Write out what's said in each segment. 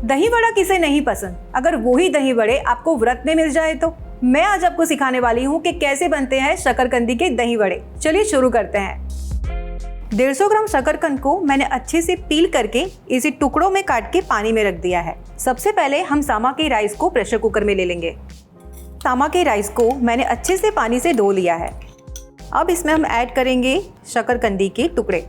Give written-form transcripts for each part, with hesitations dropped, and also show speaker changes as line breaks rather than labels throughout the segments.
दही वड़ा किसे नहीं पसंद, अगर वही दही वड़े आपको व्रत में मिल जाए तो। मैं आज आपको सिखाने वाली हूँ कि कैसे बनते हैं शकरकंदी के दही वड़े। चलिए शुरू करते हैं। 150 ग्राम शकरकंद को मैंने अच्छे से पील करके इसे टुकड़ों में काट के पानी में रख दिया है। सबसे पहले हम सामा के राइस को प्रेशर कुकर में ले लेंगे। सामा के राइस को मैंने अच्छे से पानी से धो लिया है। अब इसमें हम ऐड करेंगे शकरकंदी के टुकड़े।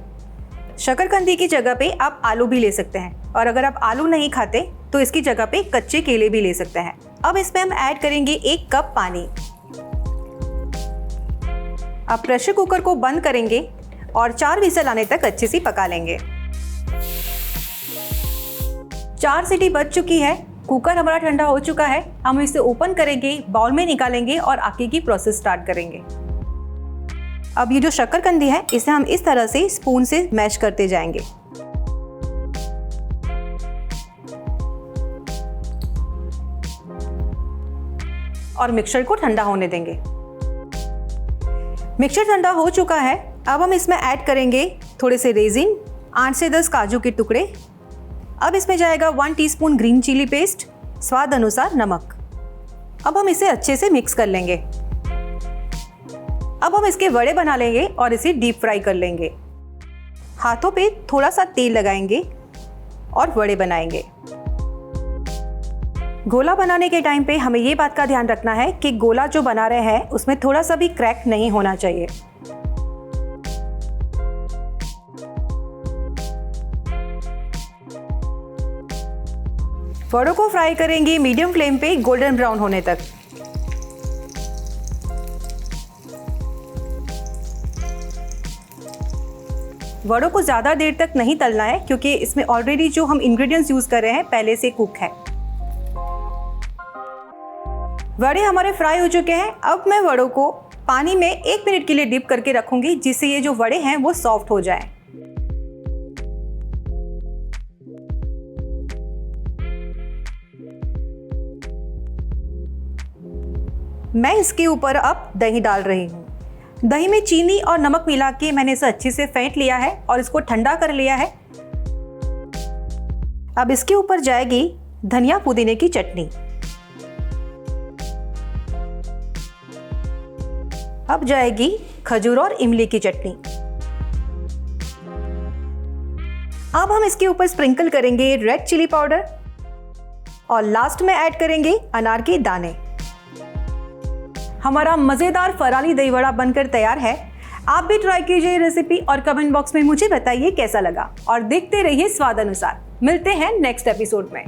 शकरकंदी की जगह पे आप आलू भी ले सकते हैं, और अगर आप आलू नहीं खाते तो इसकी जगह पे कच्चे केले भी ले सकते हैं। अब इसमें हम ऐड करेंगे 1 कप पानी। अब प्रेशर कुकर को बंद करेंगे और 4 व्हिसल आने तक अच्छे से पका लेंगे। 4 सीटी बज चुकी है, कुकर हमारा ठंडा हो चुका है। हम इसे ओपन करेंगे, बाउल में निकालेंगे और आगे की प्रोसेस स्टार्ट करेंगे। अब ये जो शकरकंदी है इसे हम इस तरह से स्पून से मैश करते जाएंगे। और मिक्सचर को ठंडा होने देंगे। मिक्सचर ठंडा हो चुका है। अब हम इसमें ऐड करेंगे थोड़े से रेजिन, 8 से 10 काजू के टुकड़े। अब इसमें जाएगा 1 टीस्पून ग्रीन चिली पेस्ट, स्वाद अनुसार नमक। अब हम इसे अच्छे से मिक्स कर लेंगे। अब हम इसके वड़े बना लेंगे और इसे डीप फ्राई कर लेंगे। हाथों पे थोड़ा सा तेल लगाएंगे और वड़े बनाएंगे। गोला बनाने के टाइम पे हमें ये बात का ध्यान रखना है कि गोला जो बना रहे हैं उसमें थोड़ा सा भी क्रैक नहीं होना चाहिए। वड़ों को फ्राई करेंगे मीडियम फ्लेम पे गोल्डन ब्राउन होने तक। वड़ों को ज़्यादा देर तक नहीं तलना है, क्योंकि इसमें ऑलरेडी जो हम इंग्रेडिएंट्स यूज़ कर रहे हैं पहले से कुक है। वड़े हमारे फ्राई हो चुके हैं। अब मैं वड़ों को पानी में 1 मिनट के लिए डिप करके रखूंगी, जिससे ये जो वड़े हैं वो सॉफ्ट हो जाएं। मैं इसके ऊपर अब दही डाल रही हूँ। दही में चीनी और नमक मिला के मैंने इसे अच्छे से फेंट लिया है और इसको ठंडा कर लिया है। अब इसके ऊपर जाएगी धनिया पुदीने की चटनी। अब जाएगी खजूर और इमली की चटनी। अब हम इसके ऊपर स्प्रिंकल करेंगे रेड चिली पाउडर और लास्ट में ऐड करेंगे अनार के दाने। हमारा मज़ेदार फराली दही वड़ा बनकर तैयार है। आप भी ट्राई कीजिए रेसिपी और कमेंट बॉक्स में मुझे बताइए कैसा लगा, और देखते रहिए स्वाद अनुसार। मिलते हैं नेक्स्ट एपिसोड में।